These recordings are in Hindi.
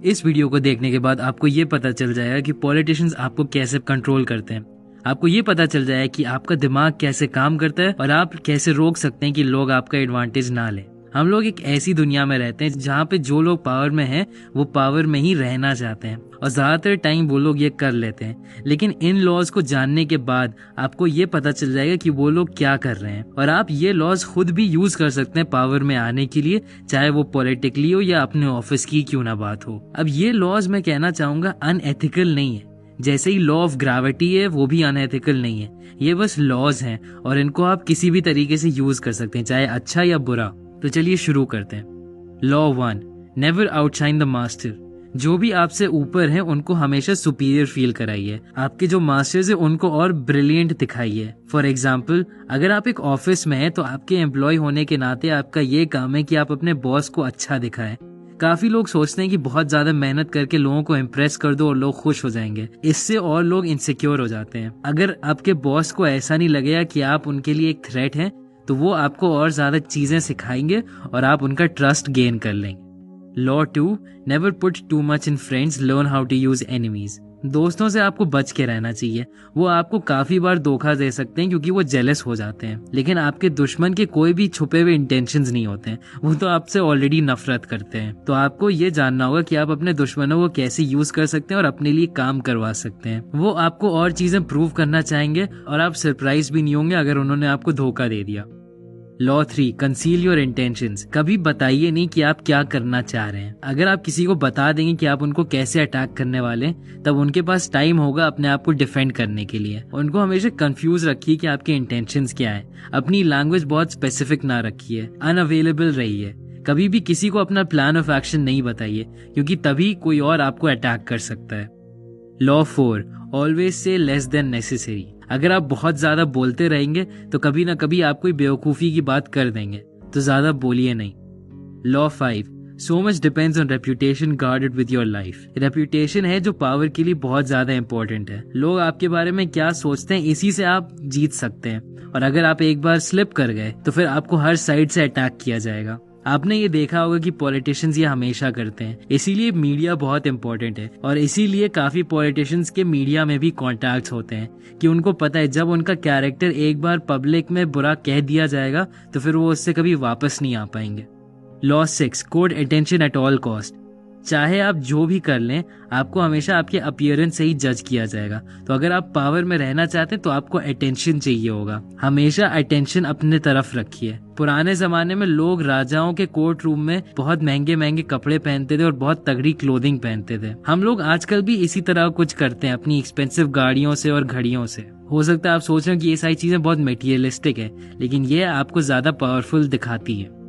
इस वीडियो को देखने के बाद आपको ये पता चल जाएगा कि पॉलिटिशियंस आपको कैसे कंट्रोल करते हैं। आपको ये पता चल जाएगा कि आपका दिमाग कैसे काम करता है और आप कैसे रोक सकते हैं कि लोग आपका एडवांटेज ना लें। हम लोग एक ऐसी दुनिया में रहते हैं जहाँ पे जो लोग पावर में हैं वो पावर में ही रहना चाहते हैं और ज्यादातर टाइम वो लोग ये कर लेते हैं। लेकिन इन लॉज को जानने के बाद आपको ये पता चल जाएगा कि वो लोग क्या कर रहे हैं और आप ये लॉज खुद भी यूज कर सकते हैं पावर में आने के लिए, चाहे वो पॉलिटिकली हो या अपने ऑफिस की क्यों ना बात हो। अब ये लॉज मैं कहना चाहूंगा अनएथिकल नहीं है, जैसे ही लॉ ऑफ ग्रेविटी है वो भी अनएथिकल नहीं है। ये बस लॉज हैं और इनको आप किसी भी तरीके से यूज कर सकते हैं, चाहे अच्छा या बुरा। तो चलिए शुरू करते हैं। Law 1, never outshine the master. जो भी आपसे ऊपर हैं उनको हमेशा सुपीरियर फील कराइए। आपके जो मास्टर्स हैं उनको और ब्रिलियंट दिखाइए। फॉर एग्जाम्पल, अगर आप एक ऑफिस में हैं तो आपके एम्प्लॉय होने के नाते आपका ये काम है कि आप अपने बॉस को अच्छा दिखाएं। काफी लोग सोचते हैं कि बहुत ज्यादा मेहनत करके लोगों को इम्प्रेस कर दो और लोग खुश हो जाएंगे। इससे और लोग इनसिक्योर हो जाते हैं। अगर आपके बॉस को ऐसा नहीं लगेगा कि आप उनके लिए एक थ्रेट हैं तो वो आपको और ज्यादा चीजें सिखाएंगे और आप उनका ट्रस्ट गेन कर लेंगे। Law 2, never put too much in friends, learn how to use enemies. दोस्तों से आपको बच के रहना चाहिए। वो आपको काफी बार धोखा दे सकते हैं क्योंकि वो जेलस हो जाते हैं। लेकिन आपके दुश्मन के कोई भी छुपे हुए इंटेंशंस नहीं होते हैं, वो तो आपसे ऑलरेडी नफरत करते हैं। तो आपको ये जानना होगा कि आप अपने दुश्मनों को कैसे यूज कर सकते हैं और अपने लिए काम करवा सकते हैं। वो आपको और चीजें प्रूव करना चाहेंगे और आप सरप्राइज भी नहीं होंगे अगर उन्होंने आपको धोखा दे दिया। Law 3, conceal your intentions. कभी बताइए नहीं कि आप क्या करना चाह रहे हैं। अगर आप किसी को बता देंगे कि आप उनको कैसे अटैक करने वाले हैं, तब उनके पास टाइम होगा अपने आप को डिफेंड करने के लिए। उनको हमेशा कंफ्यूज रखिए कि आपके इंटेंशंस क्या है। अपनी लैंग्वेज बहुत स्पेसिफिक ना रखिए, अनअवेलेबल रहिए। कभी भी किसी को अपना प्लान ऑफ एक्शन नहीं बताइए क्योंकि तभी कोई और आपको अटैक कर सकता है। Law 4, always say less than necessary. अगर आप बहुत ज्यादा बोलते रहेंगे तो कभी ना कभी आप कोई बेवकूफी की बात कर देंगे, तो ज्यादा बोलिए नहीं। Law 5, so much depends on reputation, guarded with your life. Reputation है जो पावर के लिए बहुत ज्यादा इंपॉर्टेंट है। लोग आपके बारे में क्या सोचते हैं इसी से आप जीत सकते हैं और अगर आप एक बार स्लिप कर गए तो फिर आपको हर साइड से अटैक किया जाएगा। आपने ये देखा होगा कि पॉलिटिशियंस ये हमेशा करते हैं, इसीलिए मीडिया बहुत इंपॉर्टेंट है और इसीलिए काफी पॉलिटिशियंस के मीडिया में भी कॉन्टैक्ट्स होते हैं कि उनको पता है जब उनका कैरेक्टर एक बार पब्लिक में बुरा कह दिया जाएगा तो फिर वो उससे कभी वापस नहीं आ पाएंगे। Law 6, code attention at all cost. चाहे आप जो भी कर लें, आपको हमेशा आपके अपीयरेंस से ही जज किया जाएगा। तो अगर आप पावर में रहना चाहते हैं तो आपको अटेंशन चाहिए होगा। हमेशा अटेंशन अपने तरफ रखिए। पुराने जमाने में लोग राजाओं के कोर्ट रूम में बहुत महंगे महंगे कपड़े पहनते थे और बहुत तगड़ी क्लोथिंग पहनते थे। हम लोग आजकल भी इसी तरह कुछ करते हैं अपनी एक्सपेंसिव गाड़ियों से और घड़ियों से। हो सकता है आप सोच रहे हो कि ये सारी चीजें बहुत मटेरियलिस्टिक है, लेकिन ये आपको ज्यादा पावरफुल दिखाती है।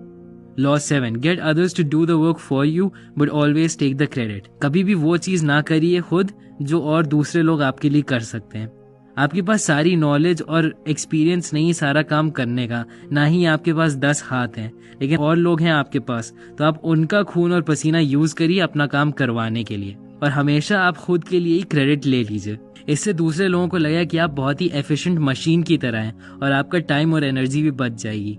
Law 7, get others to do the work for you but always take the credit. कभी भी वो चीज ना करिए खुद जो और दूसरे लोग आपके लिए कर सकते हैं। आपके पास सारी नॉलेज और एक्सपीरियंस नहीं सारा काम करने का, ना ही आपके पास 10 हाथ हैं, लेकिन और लोग हैं आपके पास, तो आप उनका खून और पसीना यूज करिए अपना काम करवाने के लिए और हमेशा आप खुद के लिए ही क्रेडिट ले लीजिए। इससे दूसरे लोगों को लगेगा कि आप बहुत ही एफिशिएंट मशीन की तरह हैं और आपका टाइम और एनर्जी भी बच जाएगी।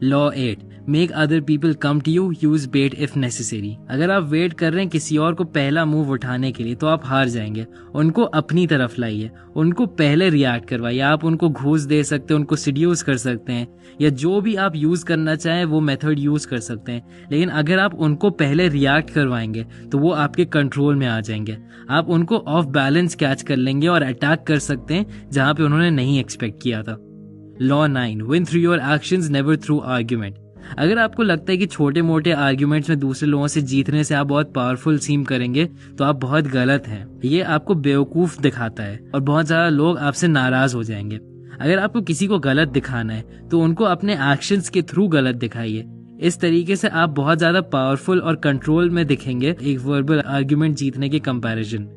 Law 8, make other people come to you, use bait if necessary. अगर आप वेट कर रहे हैं किसी और को पहला मूव उठाने के लिए तो आप हार जाएंगे। उनको अपनी तरफ लाइए, उनको पहले रिएक्ट करवाइए। आप उनको घूस दे सकते हैं, उनको सिड्यूस कर सकते हैं या जो भी आप यूज करना चाहें वो मेथड यूज कर सकते हैं। लेकिन अगर आप उनको पहले रिएक्ट करवाएंगे तो वो आपके कंट्रोल में आ जाएंगे। आप उनको ऑफ बैलेंस कैच कर लेंगे और अटैक कर सकते हैं जहां पे उन्होंने नहीं एक्सपेक्ट किया था। Law 9, win through your actions, never through argument. अगर आपको लगता है कि छोटे मोटे आर्ग्यूमेंट्स में दूसरे लोगों से जीतने से आप बहुत पावरफुल सीम करेंगे तो आप बहुत गलत हैं। ये आपको बेवकूफ दिखाता है और बहुत ज्यादा लोग आपसे नाराज हो जाएंगे। अगर आपको किसी को गलत दिखाना है तो उनको अपने एक्शंस के थ्रू गलत दिखाइए। इस तरीके से आप बहुत ज्यादा पावरफुल और कंट्रोल में दिखेंगे एक वर्बल आर्ग्यूमेंट जीतने के comparison.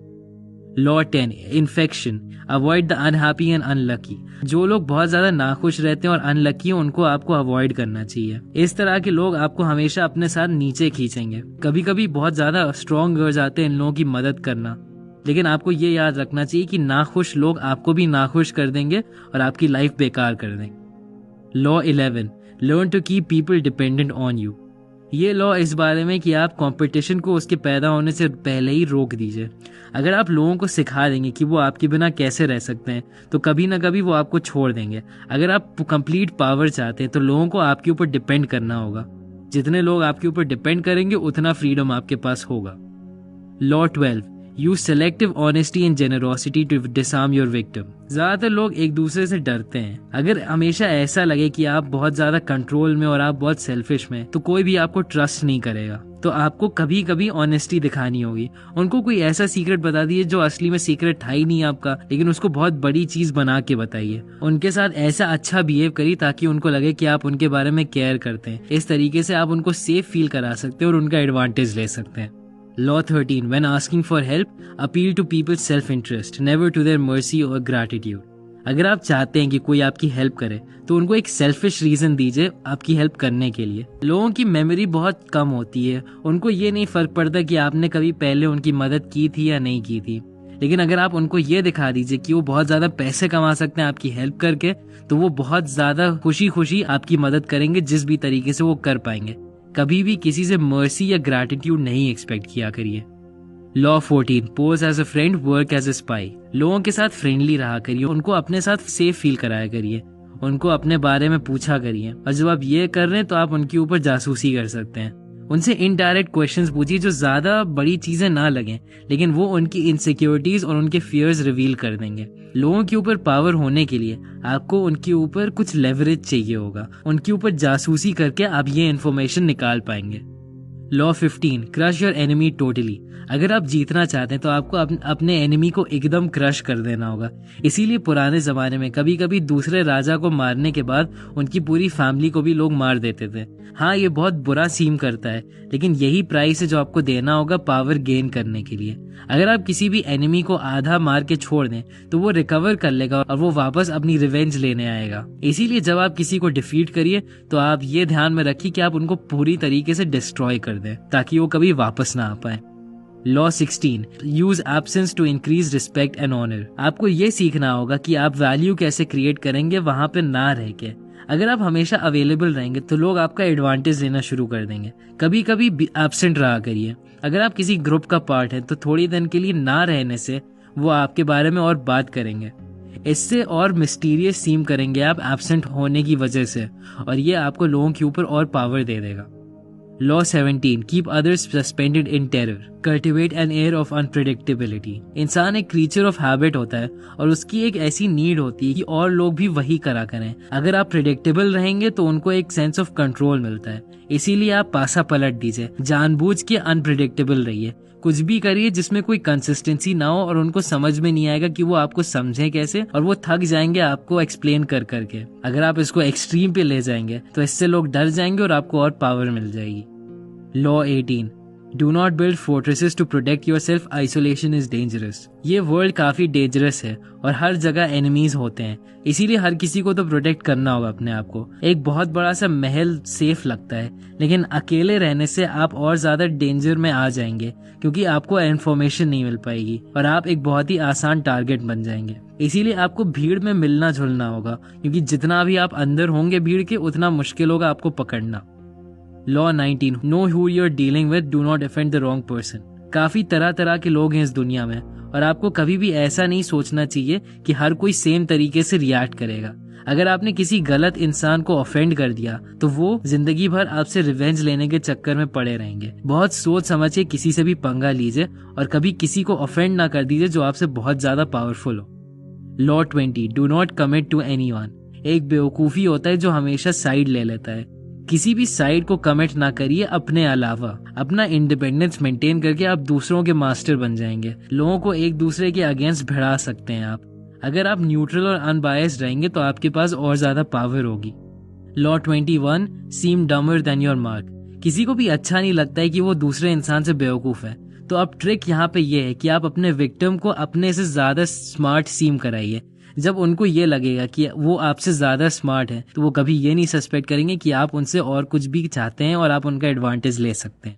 Law 10, infection, avoid the unhappy and unlucky. जो लोग बहुत ज्यादा नाखुश रहते हैं और अनलकी हैं उनको आपको अवॉइड करना चाहिए। इस तरह के लोग आपको हमेशा अपने साथ नीचे खींचेंगे। कभी कभी बहुत ज्यादा स्ट्रॉन्ग हो जाते हैं इन लोगों की मदद करना, लेकिन आपको ये याद रखना चाहिए कि नाखुश लोग आपको भी नाखुश कर देंगे और आपकी लाइफ बेकार कर देंगे। Law 11, learn to keep people dependent on you. ये लॉ इस बारे में कि आप कंपटीशन को उसके पैदा होने से पहले ही रोक दीजिए। अगर आप लोगों को सिखा देंगे कि वो आपके बिना कैसे रह सकते हैं तो कभी ना कभी वो आपको छोड़ देंगे। अगर आप कंप्लीट पावर चाहते हैं तो लोगों को आपके ऊपर डिपेंड करना होगा। जितने लोग आपके ऊपर डिपेंड करेंगे उतना फ्रीडम आपके पास होगा। Law 12, use selective honesty and generosity to disarm your victim. ज्यादातर लोग एक दूसरे से डरते हैं। अगर हमेशा ऐसा लगे कि आप बहुत ज्यादा कंट्रोल में और आप बहुत सेल्फिश में, तो कोई भी आपको ट्रस्ट नहीं करेगा। तो आपको कभी कभी ऑनेस्टी दिखानी होगी। उनको कोई ऐसा सीक्रेट बता दीजिए जो असली में सीक्रेट था ही नहीं आपका, लेकिन उसको बहुत बड़ी चीज बना के बताइए। उनके साथ ऐसा अच्छा बिहेव करिए ताकि उनको लगे कि आप उनके बारे में केयर करते हैं। इस तरीके से आप उनको सेफ फील करा सकते हैं और उनका एडवांटेज ले सकते हैं। Law 13, when asking for help, appeal to people's self-interest, never to their mercy or gratitude. अगर आप चाहते हैं कि कोई आपकी हेल्प करे तो उनको एक सेल्फिश रीजन दीजिए आपकी हेल्प करने के लिए। लोगों की मेमोरी बहुत कम होती है, उनको ये नहीं फर्क पड़ता कि आपने कभी पहले उनकी मदद की थी या नहीं की थी। लेकिन अगर आप उनको ये दिखा दीजिए कि वो बहुत ज्यादा पैसे कमा सकते हैं आपकी हेल्प करके, तो वो बहुत ज्यादा खुशी खुशी आपकी मदद करेंगे जिस भी तरीके से वो कर पाएंगे। कभी भी किसी से मर्सी या ग्रैटिट्यूड नहीं एक्सपेक्ट किया करिए। Law 14, pose as a friend, work as a spy. लोगों के साथ फ्रेंडली रहा करिए, उनको अपने साथ सेफ फील कराया करिए, उनको अपने बारे में पूछा करिए। और जब आप ये कर रहे हैं तो आप उनके ऊपर जासूसी कर सकते हैं। उनसे इनडायरेक्ट क्वेश्चंस पूछिए जो ज्यादा बड़ी चीजें ना लगें, लेकिन वो उनकी इनसिक्योरिटीज और उनके फियर्स रिवील कर देंगे। लोगों के ऊपर पावर होने के लिए आपको उनके ऊपर कुछ लेवरेज चाहिए होगा। उनके ऊपर जासूसी करके आप ये इन्फॉर्मेशन निकाल पाएंगे। Law 15, crush your enemy totally. अगर आप जीतना चाहते हैं तो आपको अपने एनिमी को एकदम क्रश कर देना होगा। इसीलिए पुराने जमाने में कभी कभी दूसरे राजा को मारने के बाद उनकी पूरी फैमिली को भी लोग मार देते थे। हाँ, ये बहुत बुरा सीम करता है, लेकिन यही प्राइस है जो आपको देना होगा पावर गेन करने के लिए। अगर आप किसी भी एनिमी को आधा मार के छोड़ दें तो वो रिकवर कर लेगा और वो वापस अपनी रिवेंज लेने आएगा। इसीलिए जब आप किसी को डिफीट करिए तो आप ये ध्यान में रखिए कि आप उनको पूरी तरीके से डिस्ट्रॉय कर दें ताकि वो कभी वापस ना आ पाए। Law 16, use absence to increase respect and honour. आपको ये सीखना होगा कि आप वैल्यू कैसे क्रिएट करेंगे वहां पे ना रह के। अगर आप हमेशा अवेलेबल रहेंगे तो लोग आपका एडवांटेज लेना शुरू कर देंगे। कभी कभी एब्सेंट रहा करिए। अगर आप किसी ग्रुप का पार्ट है तो थोड़ी दिन के लिए ना रहने से वो आपके बारे में और बात करेंगे। इससे और मिस्टीरियस सीम करेंगे आप एब्सेंट होने की वजह से, और ये आपको लोगों के ऊपर और पावर दे देगा। Law 17, keep others suspended in terror, cultivate an air of unpredictability. इंसान एक क्रीचर ऑफ हैबिट होता है और उसकी एक ऐसी नीड होती है कि और लोग भी वही करा करें। अगर आप प्रेडिक्टेबल रहेंगे तो उनको एक सेंस ऑफ कंट्रोल मिलता है। इसीलिए आप पासा पलट दीजिए, जानबूझ के अनप्रेडिक्टेबल रहिए। कुछ भी करिए जिसमें कोई कंसिस्टेंसी ना हो और उनको समझ में नहीं आएगा कि वो आपको समझे कैसे, और वो थक जाएंगे आपको एक्सप्लेन कर करके। अगर आप इसको एक्सट्रीम पे ले जाएंगे तो इससे लोग डर जाएंगे और आपको और पावर मिल जाएगी। Law 18, do not build fortresses to protect yourself, isolation is dangerous. ये वर्ल्ड काफी डेंजरस है और हर जगह एनिमीज होते हैं, इसीलिए हर किसी को तो प्रोटेक्ट करना होगा अपने आप को। एक बहुत बड़ा सा महल सेफ लगता है, लेकिन अकेले रहने से आप और ज्यादा डेंजर में आ जाएंगे क्योंकि आपको इन्फॉर्मेशन नहीं मिल पाएगी और आप एक बहुत ही आसान टारगेट बन जाएंगे। इसीलिए आपको भीड़ में मिलना जुलना होगा, क्योंकि जितना भी आप अंदर होंगे भीड़ के उतना मुश्किल होगा आपको पकड़ना। Law 19, know who you are dealing with, do not offend the wrong person. काफी तरह तरह के लोग हैं इस दुनिया में और आपको कभी भी ऐसा नहीं सोचना चाहिए कि हर कोई सेम तरीके से रिएक्ट करेगा। अगर आपने किसी गलत इंसान को ऑफेंड कर दिया तो वो जिंदगी भर आपसे रिवेंज लेने के चक्कर में पड़े रहेंगे। बहुत सोच समझ के किसी से भी पंगा लीजिए और कभी किसी को ऑफेंड ना कर दीजिए जो आपसे बहुत ज्यादा पावरफुल हो। Law 20, do not commit to anyone. एक बेवकूफी होता है जो हमेशा साइड ले लेता है। किसी भी साइड को कमिट ना करिए अपने अलावा। अपना इंडिपेंडेंस मेंटेन करके आप दूसरों के मास्टर बन जाएंगे। लोगों को एक दूसरे के अगेंस्ट भिड़ा सकते हैं आप। अगर आप न्यूट्रल और अनबायस्ड रहेंगे तो आपके पास और ज्यादा पावर होगी। Law 21, seem dumber than your mark. किसी को भी अच्छा नहीं लगता है कि वो दूसरे इंसान से बेवकूफ है, तो अब ट्रिक यहाँ पे ये है कि आप अपने विक्टिम को अपने से ज्यादा स्मार्ट सीम कराइए। जब उनको ये लगेगा कि वो आपसे ज्यादा स्मार्ट है तो वो कभी ये नहीं सस्पेक्ट करेंगे कि आप उनसे और कुछ भी चाहते हैं और आप उनका एडवांटेज ले सकते हैं।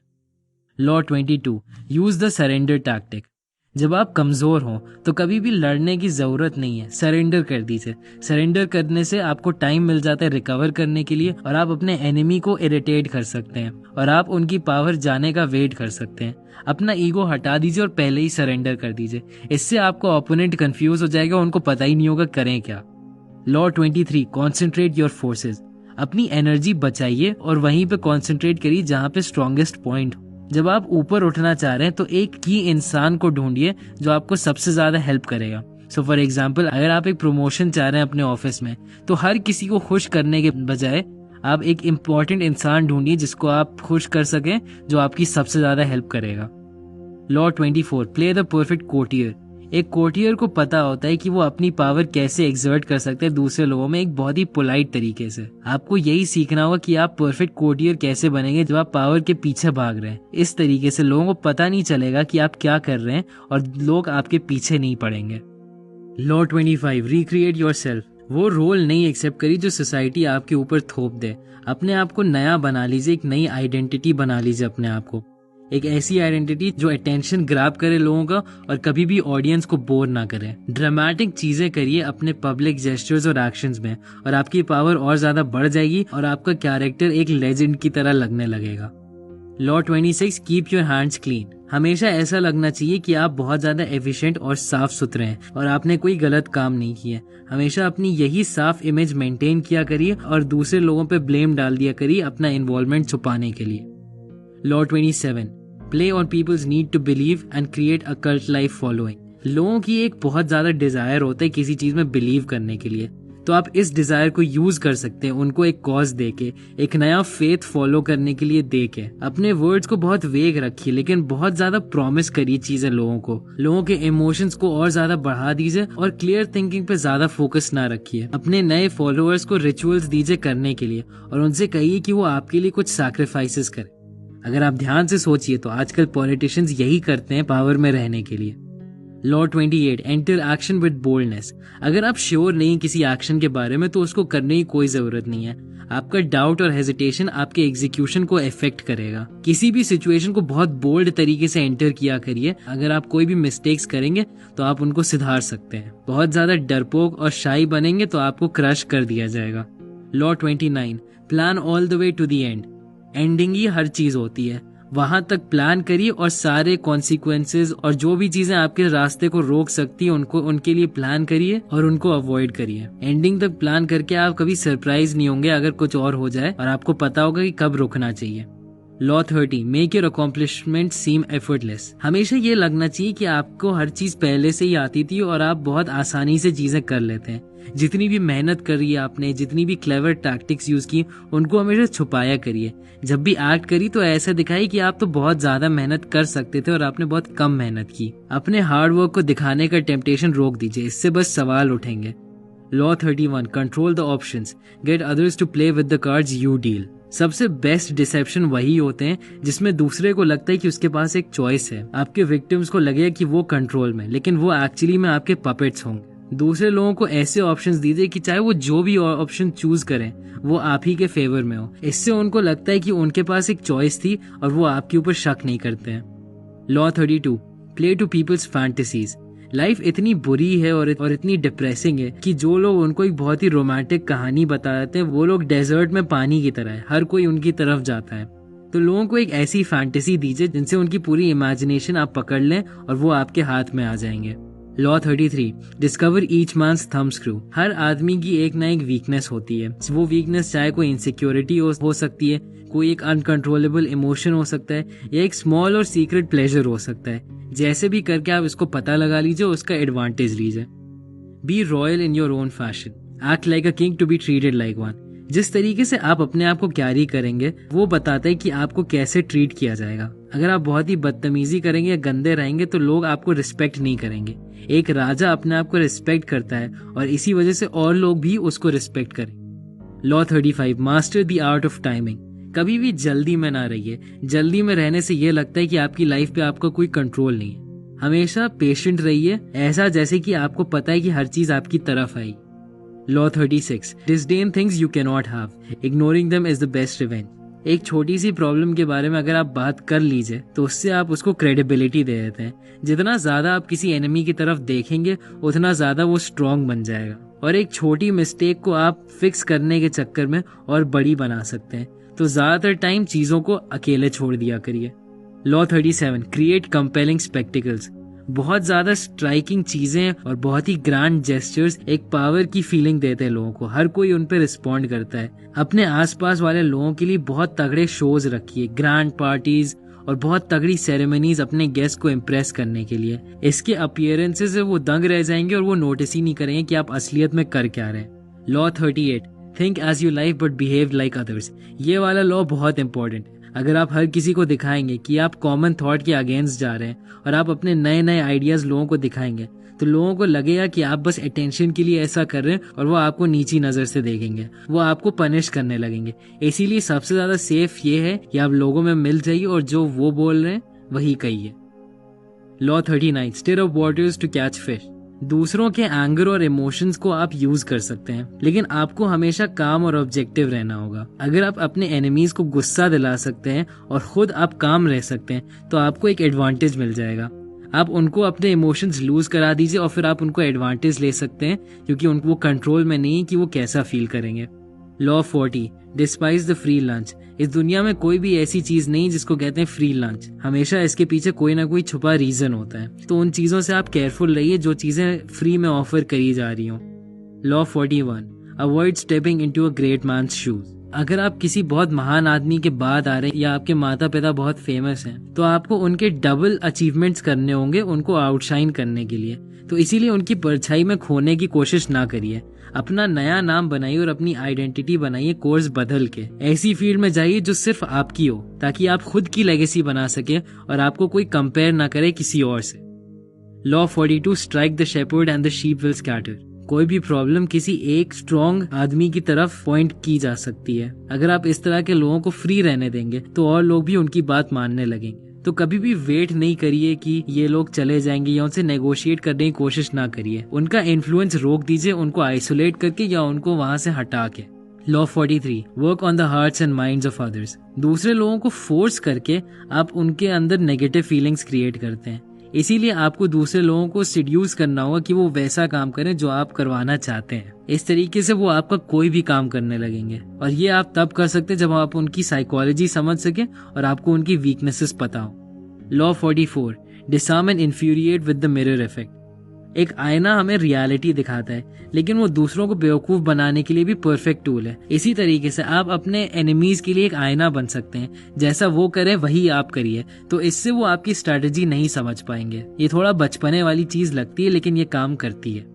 Law 22, use the surrender tactic. जब आप कमजोर हो तो कभी भी लड़ने की जरूरत नहीं है, सरेंडर कर दीजिए। सरेंडर करने से आपको टाइम मिल जाता है रिकवर करने के लिए, और आप अपने एनिमी को इरिटेट कर सकते हैं और आप उनकी पावर जाने का वेट कर सकते हैं। अपना ईगो हटा दीजिए और पहले ही सरेंडर कर दीजिए। इससे आपको ओपोनेंट कंफ्यूज हो जाएगा, उनको पता ही नहीं होगा करें क्या। Law 23, concentrate your forces. अपनी एनर्जी बचाइए और वहीं पे कॉन्सेंट्रेट करिए जहाँ पे स्ट्रॉन्गेस्ट पॉइंट हो। जब आप ऊपर उठना चाह रहे हैं तो एक की इंसान को ढूंढिए जो आपको सबसे ज्यादा हेल्प करेगा। सो फॉर एग्जाम्पल, अगर आप एक प्रमोशन चाह रहे हैं अपने ऑफिस में, तो हर किसी को खुश करने के बजाय आप एक इम्पोर्टेंट इंसान ढूंढिए जिसको आप खुश कर सकें, जो आपकी सबसे ज्यादा हेल्प करेगा। Law 24, play the perfect courtier. एक कोर्टियर को पता होता है कि वो अपनी पावर कैसे एक्सर्ट कर सकते हैं दूसरे लोगों में एक बहुत ही पोलाइट तरीके से। आपको यही सीखना होगा कि आप परफेक्ट कोर्टियर कैसे बनेंगे जब आप पावर के पीछे भाग रहे हैं। इस तरीके से लोगों को पता नहीं चलेगा कि आप क्या कर रहे हैं और लोग आपके पीछे नहीं पड़ेंगे। Law 25, recreate yourself. वो रोल नहीं एक्सेप्ट करी जो सोसाइटी आपके ऊपर थोप दे। अपने आप को नया बना लीजिए, एक नई आइडेंटिटी बना लीजिए अपने आप को, एक ऐसी आइडेंटिटी जो अटेंशन ग्रैब करे लोगों का और कभी भी ऑडियंस को बोर ना करे। ड्रामेटिक चीजें करिए अपने पब्लिक जेस्चर्स और एक्शंस में, और आपकी पावर और ज्यादा बढ़ जाएगी और आपका कैरेक्टर एक लेजेंड की तरह लगने लगेगा। Law 26, keep your hands clean. हमेशा ऐसा लगना चाहिए कि आप बहुत ज्यादा एफिशिएंट और साफ सुथरे हैं और आपने कोई गलत काम नहीं किया। हमेशा अपनी यही साफ इमेज मेंटेन किया करिए और दूसरे लोगों पे ब्लेम डाल दिया करिए अपना इन्वॉल्वमेंट छुपाने के लिए। Law 27, play on people's need to believe and create a cult like following. लोगों की एक बहुत ज्यादा डिजायर होता है किसी चीज में बिलीव करने के लिए, तो आप इस डिजायर को यूज कर सकते हैं उनको एक कॉज देके, एक नया फेथ फॉलो करने के लिए देके। अपने वर्ड्स को बहुत वेग रखिए लेकिन बहुत ज्यादा प्रॉमिस करिए चीजें लोगों को। लोगों के इमोशंस को और ज्यादा बढ़ा दीजिए और क्लियर थिंकिंग पे ज्यादा फोकस ना रखिए। अपने नए फॉलोअर्स को रिचुअल्स दीजिए करने के लिए और उनसे कहिए कि वो आपके लिए कुछ सैक्रिफाइसेस करें। अगर आप ध्यान से सोचिए तो आजकल पॉलिटिशियंस यही करते हैं पावर में रहने के लिए। Law 28, enter action with boldness. अगर आप श्योर नहीं किसी एक्शन के बारे में तो उसको करने की कोई जरूरत नहीं है। आपका डाउट और हेजिटेशन आपके एग्जीक्यूशन को इफेक्ट करेगा। किसी भी सिचुएशन को बहुत बोल्ड तरीके से एंटर किया करिए। अगर आप कोई भी मिस्टेक्स करेंगे तो आप उनको सुधार सकते हैं। बहुत ज्यादा डरपोक और शाई बनेंगे तो आपको क्रश कर दिया जाएगा। Law 29, plan all the way to the end. Ending ही हर चीज होती है, वहां तक प्लान करिए और सारे कॉन्सिक्वेंसेस और जो भी चीजें आपके रास्ते को रोक सकती है उनके लिए प्लान करिए और उनको अवॉइड करिए। एंडिंग तक प्लान करके आप कभी सरप्राइज नहीं होंगे अगर कुछ और हो जाए, और आपको पता होगा कि कब रुकना चाहिए। Law 30, make your accomplishment seem effortless. हमेशा ये लगना चाहिए कि आपको हर चीज पहले से ही आती थी और आप बहुत आसानी से चीजें कर लेते हैं। जितनी भी मेहनत करी आपने, जितनी भी क्लेवर टैक्टिक्स यूज की, उनको हमेशा छुपाया करिए। जब भी एक्ट करी तो ऐसा दिखाई कि आप तो बहुत ज्यादा मेहनत कर सकते थे और आपने बहुत कम मेहनत की। अपने हार्ड वर्क को दिखाने का टेम्पटेशन रोक दीजिए, इससे बस सवाल उठेंगे। Law 31, control the options, get others to play with the cards you deal. सबसे बेस्ट डिसेप्शन वही होते हैं जिसमें दूसरे को लगता है कि उसके पास एक चॉइस है। आपके विक्टिम्स को लगेगा कि वो कंट्रोल में, लेकिन वो एक्चुअली में आपके पपेट्स होंगे। दूसरे लोगों को ऐसे ऑप्शंस दीजिए कि चाहे वो जो भी ऑप्शन चूज करें वो आप ही के फेवर में हो। इससे उनको लगता है कि उनके पास एक चॉइस थी और वो आपके ऊपर शक नहीं करते हैं। Law 32, play to people's fantasies. Life इतनी बुरी है और इतनी डिप्रेसिंग है कि जो लोग उनको एक बहुत ही रोमांटिक कहानी बताते हैं वो लोग डेजर्ट में पानी की तरह है, हर कोई उनकी तरफ जाता है। तो लोगों को एक ऐसी फैंटेसी दीजिए जिनसे उनकी पूरी इमेजिनेशन आप पकड़ लें और वो आपके हाथ में आ जाएंगे। Law 33, discover each man's thumb screw. हर आदमी की एक ना एक वीकनेस होती है। वो वीकनेस चाहे कोई इनसिक्योरिटी हो सकती है, कोई एक अनकंट्रोलेबल इमोशन हो सकता है, या एक स्मॉल और सीक्रेट प्लेजर हो सकता है। जैसे भी करके आप इसको पता लगा लीजिए, उसका एडवांटेज लीजिए। Be royal in your own fashion, act like a king to be treated like one. जिस तरीके से आप अपने आप को कैरी करेंगे वो बताता है कि आपको कैसे ट्रीट किया जाएगा। अगर आप बहुत ही बदतमीजी करेंगे या गंदे रहेंगे तो लोग आपको रिस्पेक्ट नहीं करेंगे। एक राजा अपने आप को रिस्पेक्ट करता है और इसी वजह से और लोग भी उसको रिस्पेक्ट करें। Law 35, master the art of timing. कभी भी जल्दी में ना रहिए। जल्दी में रहने से ये लगता है कि आपकी लाइफ पे आपका कोई कंट्रोल नहीं है। हमेशा पेशेंट रहिए, ऐसा जैसे कि आपको पता है कि हर चीज आपकी तरफ आई। Law 36, disdain things you cannot have, ignoring them is the best revenge। एक छोटी सी प्रॉब्लम के बारे में अगर आप बात कर लीजिए तो उससे आप उसको क्रेडिबिलिटी दे देते हैं। जितना ज्यादा आप किसी एनिमी की तरफ देखेंगे उतना ज्यादा वो स्ट्रांग बन जाएगा, और एक छोटी मिस्टेक को आप फिक्स करने के चक्कर में और बड़ी बना सकते हैं। तो ज्यादातर टाइम चीजों को अकेले छोड़ दिया करिए। Law 37, create compelling spectacles. बहुत ज्यादा स्ट्राइकिंग चीजें और बहुत ही ग्रैंड जेस्चर्स एक पावर की फीलिंग देते हैं लोगों को। हर कोई उन पे रिस्पॉन्ड करता है। अपने आसपास वाले लोगों के लिए बहुत तगड़े शोज रखिए, ग्रैंड पार्टीज और बहुत तगड़ी सेरेमनीज अपने गेस्ट को इम्प्रेस करने के लिए। इसके अपीयरेंसेस से वो दंग रह जाएंगे और वो नोटिस ही नहीं करेंगे कि आप असलियत में कर क्या रहे हैं। Law 38, think as you like but behave like others. ये वाला लॉ बहुत इंपॉर्टेंट है। अगर आप हर किसी को दिखाएंगे कि आप कॉमन थॉट के अगेंस्ट जा रहे हैं और आप अपने नए नए आइडियाज लोगों को दिखाएंगे तो लोगों को लगेगा कि आप बस अटेंशन के लिए ऐसा कर रहे हैं और वो आपको नीची नजर से देखेंगे, वो आपको पनिश करने लगेंगे। इसीलिए सबसे ज्यादा सेफ ये है कि आप लोगों में मिल जाइए और जो वो बोल रहे हैं वही कहिए। Law 39, stir up waters to catch fish. दूसरों के एंगर और इमोशंस को आप यूज कर सकते हैं, लेकिन आपको हमेशा काम और ऑब्जेक्टिव रहना होगा। अगर आप अपने एनिमीज को गुस्सा दिला सकते हैं और खुद आप काम रह सकते हैं तो आपको एक एडवांटेज मिल जाएगा। आप उनको अपने इमोशंस लूज करा दीजिए और फिर आप उनको एडवांटेज ले सकते हैं, क्योंकि उनको वो कंट्रोल में नहीं है कि वो कैसा फील करेंगे। Law 40, despise the free lunch. इस दुनिया में कोई भी ऐसी चीज नहीं जिसको कहते हैं फ्री लंच। हमेशा इसके पीछे कोई ना कोई छुपा रीजन होता है, तो उन चीजों से आप केयरफुल रहिए जो चीजें फ्री में ऑफर करी जा रही हो। Law 41, avoid stepping into a great man's shoes. अगर आप किसी बहुत महान आदमी के बाद आ रहे हैं या आपके माता पिता बहुत फेमस हैं, तो आपको उनके डबल अचीवमेंट्स करने होंगे उनको आउटशाइन करने के लिए। तो इसीलिए उनकी परछाई में खोने की कोशिश ना करिए। अपना नया नाम बनाइए और अपनी आइडेंटिटी बनाइए कोर्स बदल के। ऐसी फील्ड में जाइए जो सिर्फ आपकी हो, ताकि आप खुद की लेगेसी बना सके और आपको कोई कंपेयर ना करे किसी और से। Law 42, strike the shepherd and the sheep will scatter. कोई भी प्रॉब्लम किसी एक स्ट्रॉन्ग आदमी की तरफ पॉइंट की जा सकती है। अगर आप इस तरह के लोगों को फ्री रहने देंगे तो और लोग भी उनकी बात मानने लगेंगे। तो कभी भी वेट नहीं करिए कि ये लोग चले जाएंगे या उनसे नेगोशिएट करने की कोशिश ना करिए। उनका इन्फ्लुएंस रोक दीजिए, उनको आइसोलेट करके या उनको वहां से हटा के। Law 43, work on the hearts and minds of others. दूसरे लोगों को फोर्स करके आप उनके अंदर नेगेटिव फीलिंग्स क्रिएट करते हैं। इसीलिए आपको दूसरे लोगों को सिड्यूस करना होगा कि वो वैसा काम करें जो आप करवाना चाहते हैं। इस तरीके से वो आपका कोई भी काम करने लगेंगे, और ये आप तब कर सकते हैं जब आप उनकी साइकोलॉजी समझ सके और आपको उनकी वीकनेसेस पता हो। Law 44, disarm and infuriate with the mirror effect. एक आईना हमें रियलिटी दिखाता है, लेकिन वो दूसरों को बेवकूफ बनाने के लिए भी परफेक्ट टूल है। इसी तरीके से आप अपने एनिमीज के लिए एक आईना बन सकते हैं। जैसा वो करे वही आप करिए, तो इससे वो आपकी स्ट्रेटेजी नहीं समझ पाएंगे। ये थोड़ा बचपने वाली चीज लगती है, लेकिन ये काम करती है।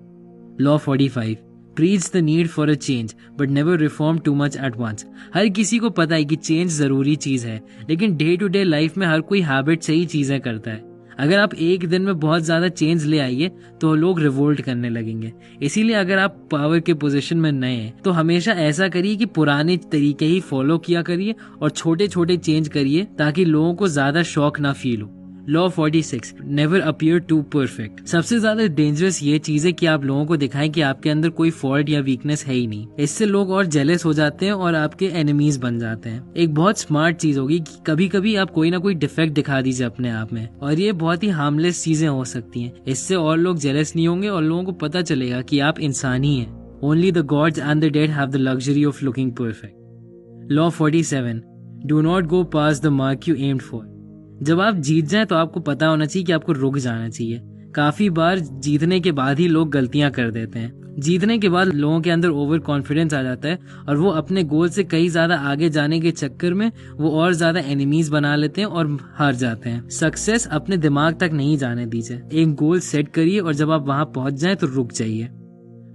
Law 45, preach the need for a change but never reform too much at once. हर किसी को पता है कि चेंज जरूरी चीज है, लेकिन डे टू डे लाइफ में हर कोई हैबिट से ही चीजें करता है। अगर आप एक दिन में बहुत ज्यादा चेंज ले आइए तो लोग रिवोल्ट करने लगेंगे। इसीलिए अगर आप पावर के पोजीशन में नए हैं तो हमेशा ऐसा करिए कि पुराने तरीके ही फॉलो किया करिए और छोटे छोटे चेंज करिए, ताकि लोगों को ज्यादा शौक ना फील हो। Law 46, never appear too perfect. सबसे ज्यादा डेंजरस ये चीज है कि आप लोगों को दिखाएं कि आपके अंदर कोई फॉल्ट या वीकनेस है ही नहीं। इससे लोग और जेलस हो जाते हैं और आपके एनिमीज बन जाते हैं। एक बहुत स्मार्ट चीज होगी कि कभी कभी आप कोई ना कोई डिफेक्ट दिखा दीजिए अपने आप में, और ये बहुत ही हार्मलेस चीजें हो सकती हैं। इससे और लोग जेलस नहीं होंगे और लोगों को पता चलेगा कि आप इंसान ही हैं। Only the gods and the dead have the luxury of looking perfect. Law 47, do not go pass the mark you aimed for. जब आप जीत जाएं तो आपको पता होना चाहिए कि आपको रुक जाना चाहिए। काफी बार जीतने के बाद ही लोग गलतियां कर देते हैं। जीतने के बाद लोगों के अंदर ओवर कॉन्फिडेंस आ जाता है और वो अपने गोल से कहीं ज्यादा आगे जाने के चक्कर में वो और ज्यादा एनिमीज बना लेते हैं और हार जाते हैं। सक्सेस अपने दिमाग तक नहीं जाने दीजिए। एक गोल सेट करिए और जब आप वहां पहुंच जाएं तो रुक जाइए।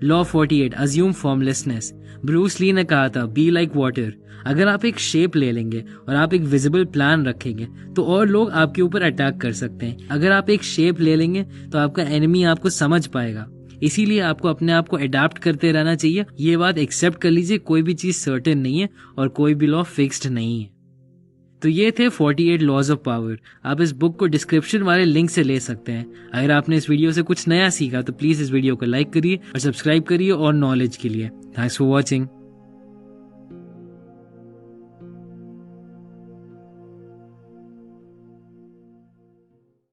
Law 48, assume formlessness. Bruce Lee ने कहा था, बी लाइक वाटर। अगर आप एक शेप ले लेंगे और आप एक विजिबल प्लान रखेंगे तो और लोग आपके ऊपर अटैक कर सकते हैं। अगर आप एक शेप ले लेंगे तो आपका एनिमी आपको समझ पाएगा। इसीलिए आपको अपने आप को अडेप्ट करते रहना चाहिए। ये बात एक्सेप्ट कर लीजिए, कोई भी चीज सर्टेन नहीं है और कोई भी लॉ फिक्स्ड नहीं है। तो ये थे 48 लॉज ऑफ पावर। आप इस बुक को डिस्क्रिप्शन वाले लिंक से ले सकते हैं। अगर आपने इस वीडियो से कुछ नया सीखा तो प्लीज इस वीडियो को लाइक करिए और सब्सक्राइब करिए और नॉलेज के लिए। Thanks for watching.